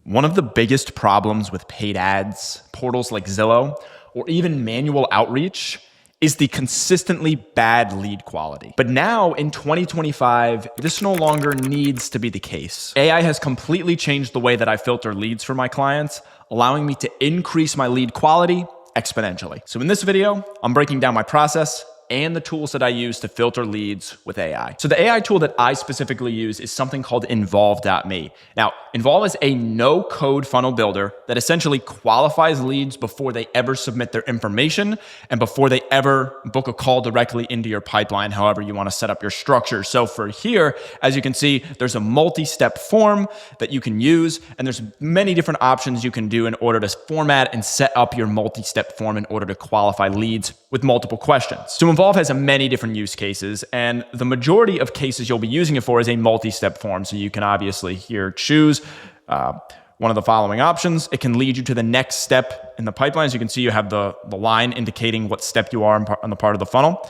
One of the biggest problems with paid ads, portals like Zillow, or even manual outreach is the consistently bad lead quality. But now in 2025, this no longer needs to be the case. AI has completely changed the way that I filter leads for my clients, allowing me to increase my lead quality exponentially. So in this video, I'm breaking down my process and the tools that I use to filter leads with AI. So the AI tool that I specifically use is something called Involve.me. Now, Involve is a no-code funnel builder that essentially qualifies leads before they ever submit their information and before they ever book a call directly into your pipeline, however you want to set up your structure. So for here, as you can see, there's a multi-step form that you can use, and there's many different options you can do in order to format and set up your multi-step form in order to qualify leads with multiple questions. So Involve has many different use cases, and the majority of cases you'll be using it for is a multi-step form. So you can obviously here choose one of the following options. It can lead you to the next step in the pipeline. As you can see, you have the line indicating what step you are on the part of the funnel,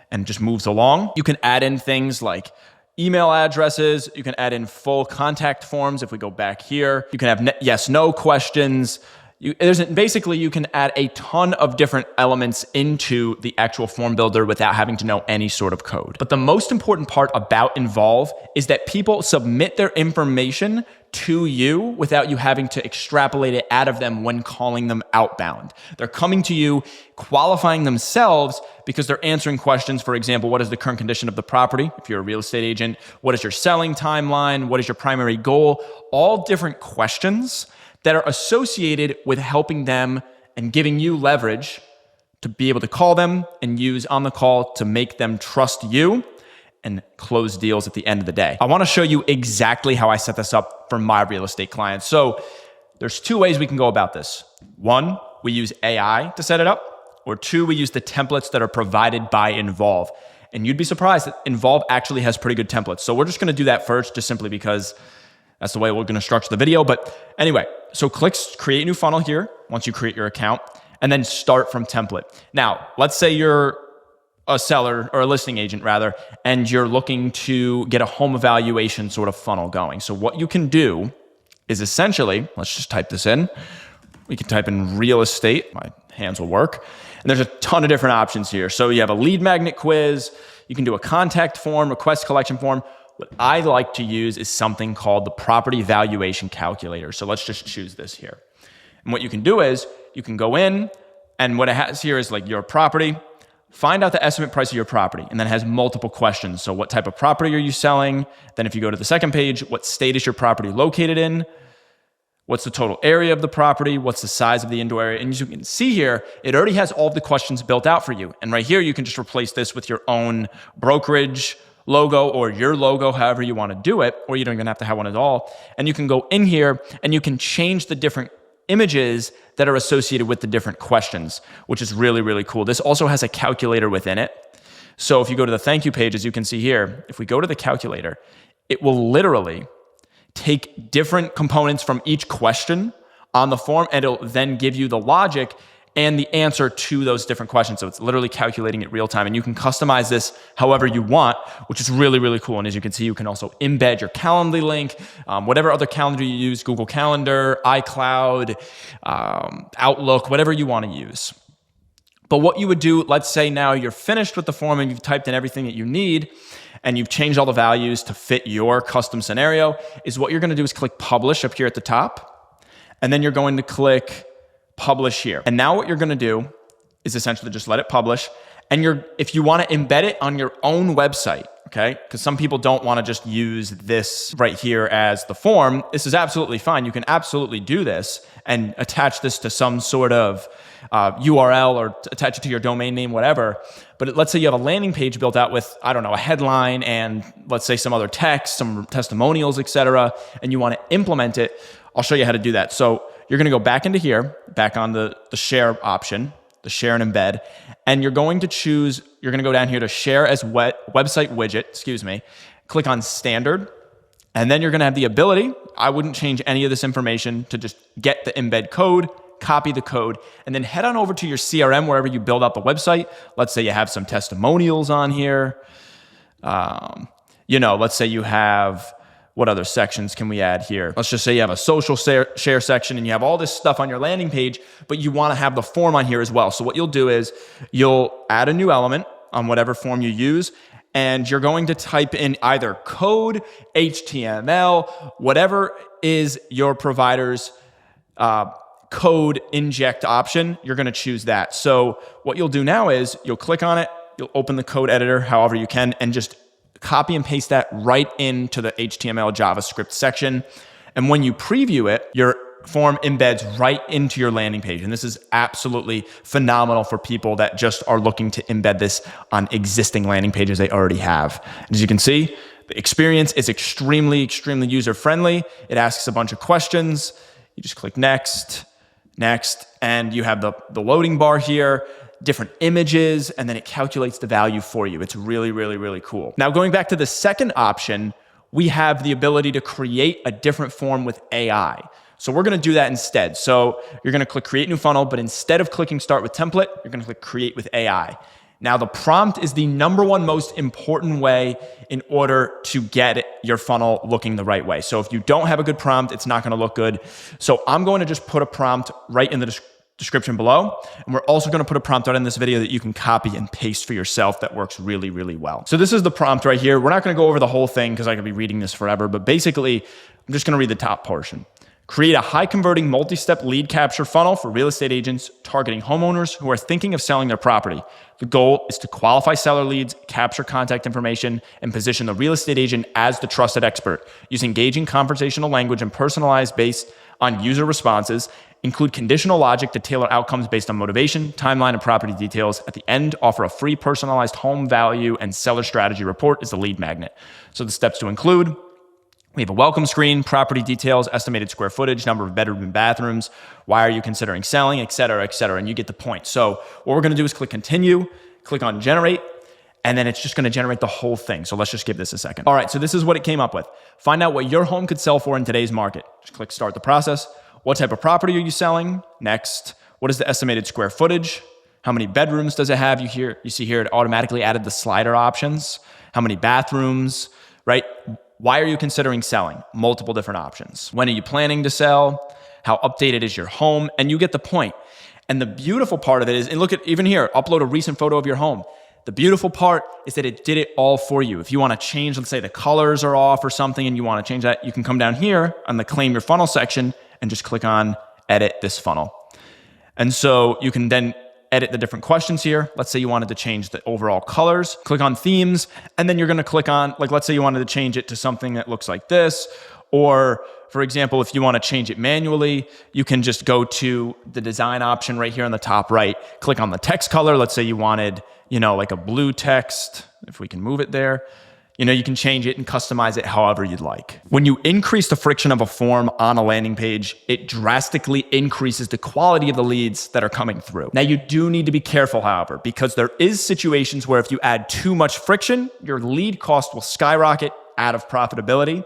and it just moves along. You can add in things like email addresses. You can add in full contact forms. If we go back here, you can have yes, no questions. Basically, you can add a ton of different elements into the actual form builder without having to know any sort of code. But the most important part about Involve is that people submit their information to you without you having to extrapolate it out of them when calling them outbound. They're coming to you, qualifying themselves because they're answering questions. For example, what is the current condition of the property? If you're a real estate agent, what is your selling timeline? What is your primary goal? All different questions that are associated with helping them and giving you leverage to be able to call them and use on the call to make them trust you and close deals at the end of the day. I want to show you exactly how I set this up for my real estate clients. So there's two ways we can go about this. One, we use AI to set it up, or two, we use the templates that are provided by Involve. And you'd be surprised that Involve actually has pretty good templates. So we're just going to do that first, just simply because that's the way we're going to structure the video. But anyway, so click create new funnel here once you create your account, and then start from template. Now, let's say you're a seller or a listing agent rather, and you're looking to get a home evaluation sort of funnel going. So what you can do is essentially, let's just type this in. We can type in real estate. My hands will work. And there's a ton of different options here. So you have a lead magnet quiz. You can do a contact form, request collection form. What I like to use is something called the property valuation calculator. So let's just choose this here. And what you can do is you can go in, and what it has here is like your property, find out the estimate price of your property, and then it has multiple questions. So what type of property are you selling? Then if you go to the second page, what state is your property located in? What's the total area of the property? What's the size of the indoor area? And as you can see here, it already has all of the questions built out for you. And right here, you can just replace this with your own brokerage logo or your logo, however you want to do it, or you don't even have to have one at all. And you can go in here and you can change the different images that are associated with the different questions, which is really, really cool. This also has a calculator within it. So if you go to the thank you page, as you can see here, if we go to the calculator, it will literally take different components from each question on the form, and it'll then give you the logic and the answer to those different questions. So it's literally calculating it real time, and you can customize this however you want, which is really, really cool. And as you can see, you can also embed your Calendly link, whatever other calendar you use, Google Calendar, iCloud, Outlook, whatever you want to use. But what you would do, let's say now you're finished with the form and you've typed in everything that you need and you've changed all the values to fit your custom scenario, is what you're going to do is click publish up here at the top, and then you're going to click publish here. And now what you're going to do is essentially just let it publish. And if you want to embed it on your own website, okay? Because some people don't want to just use this right here as the form. This is absolutely fine. You can absolutely do this and attach this to some sort of URL or attach it to your domain name, whatever. But let's say you have a landing page built out with, I don't know, a headline and let's say some other text, some testimonials, etc., and you want to implement it. I'll show you how to do that. So you're going to go back into here, back on the share option, the share and embed, and you're going to go down here to share as website widget, click on standard, and then you're going to have the ability, I wouldn't change any of this information, to just get the embed code, copy the code, and then head on over to your CRM wherever you build out the website. Let's say you have some testimonials on here. Let's say you have What other sections can we add here? Let's just say you have a social share section and you have all this stuff on your landing page, but you want to have the form on here as well. So what you'll do is you'll add a new element on whatever form you use, and you're going to type in either code, HTML, whatever is your provider's code inject option, you're going to choose that. So what you'll do now is you'll click on it, you'll open the code editor however you can, and just copy and paste that right into the HTML JavaScript section. And when you preview it, your form embeds right into your landing page. And this is absolutely phenomenal for people that just are looking to embed this on existing landing pages they already have. As you can see, the experience is extremely, extremely user-friendly. It asks a bunch of questions. You just click next, next, and you have the loading bar here, different images, and then it calculates the value for you. It's really, really, really cool. Now, going back to the second option, we have the ability to create a different form with AI. So we're going to do that instead. So you're going to click create new funnel, but instead of clicking start with template, you're going to click create with AI. Now, the prompt is the number one most important way in order to get your funnel looking the right way. So if you don't have a good prompt, it's not going to look good. So I'm going to just put a prompt right in the description below. And we're also going to put a prompt out in this video that you can copy and paste for yourself that works really, really well. So this is the prompt right here. We're not going to go over the whole thing because I could be reading this forever, but basically I'm just going to read the top portion. Create a high converting multi-step lead capture funnel for real estate agents targeting homeowners who are thinking of selling their property. The goal is to qualify seller leads, capture contact information, and position the real estate agent as the trusted expert. Use engaging conversational language and personalized based on user responses. Include conditional logic to tailor outcomes based on motivation, timeline, and property details. At the end, offer a free personalized home value and seller strategy report as the lead magnet. So the steps to include: we have a welcome screen, property details, estimated square footage, number of bedrooms and bathrooms, why are you considering selling, et cetera, and you get the point. So what we're going to do is click continue, click on generate, and then it's just going to generate the whole thing. So let's just give this a second. All right, so this is what it came up with. Find out what your home could sell for in today's market. Just click start the process. What type of property are you selling? Next. What is the estimated square footage? How many bedrooms does it have? You see here, it automatically added the slider options. How many bathrooms, right? Why are you considering selling? Multiple different options. When are you planning to sell? How updated is your home? And you get the point. And the beautiful part of it is, and look at even here, upload a recent photo of your home. The beautiful part is that it did it all for you. If you want to change, let's say the colors are off or something and you want to change that, you can come down here on the claim your funnel section and just click on edit this funnel. And so you can then edit the different questions here. Let's say you wanted to change the overall colors, click on themes, and then you're going to click on, like, let's say you wanted to change it to something that looks like this. Or for example, if you want to change it manually, you can just go to the design option right here on the top right, click on the text color. Let's say you wanted, like a blue text, if we can move it there. You can change it and customize it however you'd like. When you increase the friction of a form on a landing page, it drastically increases the quality of the leads that are coming through. Now, you do need to be careful, however, because there is situations where if you add too much friction, your lead cost will skyrocket out of profitability,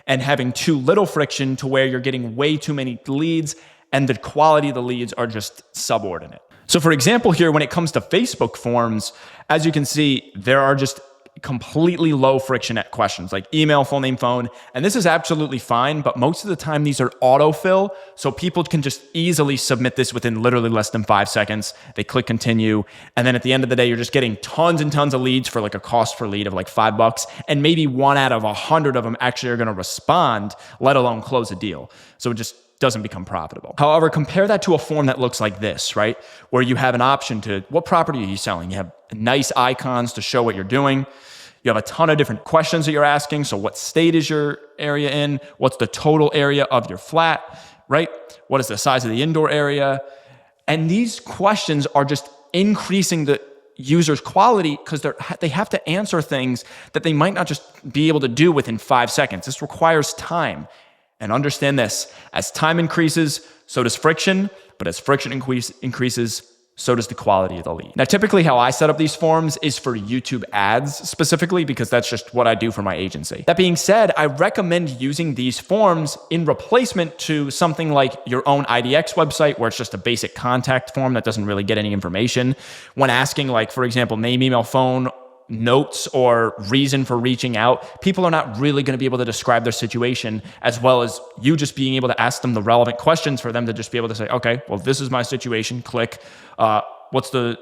and having too little friction to where you're getting way too many leads and the quality of the leads are just subordinate. So for example, here, when it comes to Facebook forms, as you can see, there are just completely low friction at questions like email, full name, phone. And this is absolutely fine, but most of the time these are autofill. So people can just easily submit this within literally less than 5 seconds. They click continue. And then at the end of the day, you're just getting tons and tons of leads for like a cost per lead of like $5. And maybe 1 out of 100 of them actually are going to respond, let alone close a deal. So it just doesn't become profitable. However, compare that to a form that looks like this, right? Where you have an option to, what property are you selling? You have nice icons to show what you're doing. You have a ton of different questions that you're asking. So what state is your area in? What's the total area of your flat, right? What is the size of the indoor area? And these questions are just increasing the user's quality because they have to answer things that they might not just be able to do within 5 seconds. This requires time. And understand this, as time increases, so does friction, but as friction increases, so does the quality of the lead. Now, typically how I set up these forms is for YouTube ads specifically, because that's just what I do for my agency. That being said, I recommend using these forms in replacement to something like your own IDX website, where it's just a basic contact form that doesn't really get any information. When asking, like, for example, name, email, phone, notes or reason for reaching out, people are not really going to be able to describe their situation as well as you just being able to ask them the relevant questions for them to just be able to say, okay, well, this is my situation. Click. What's the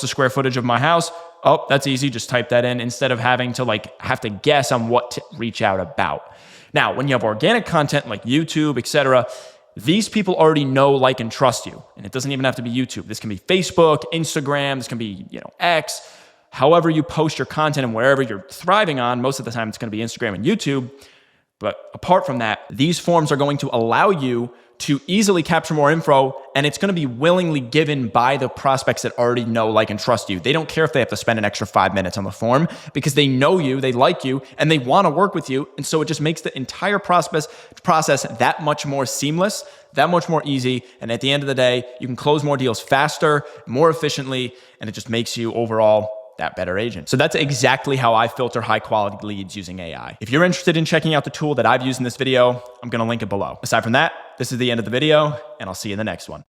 square footage of my house? Oh, that's easy. Just type that in instead of having to have to guess on what to reach out about. Now, when you have organic content like YouTube, etc., these people already know, like, and trust you. And it doesn't even have to be YouTube. This can be Facebook, Instagram, this can be, X. However you post your content and wherever you're thriving on, most of the time it's going to be Instagram and YouTube. But apart from that, these forms are going to allow you to easily capture more info, and it's going to be willingly given by the prospects that already know, like, and trust you. They don't care if they have to spend an extra 5 minutes on the form because they know you, they like you, and they want to work with you. And so it just makes the entire process that much more seamless, that much more easy. And at the end of the day, you can close more deals faster, more efficiently, and it just makes you overall that better agent. So that's exactly how I filter high quality leads using AI. If you're interested in checking out the tool that I've used in this video, I'm going to link it below. Aside from that, this is the end of the video, and I'll see you in the next one.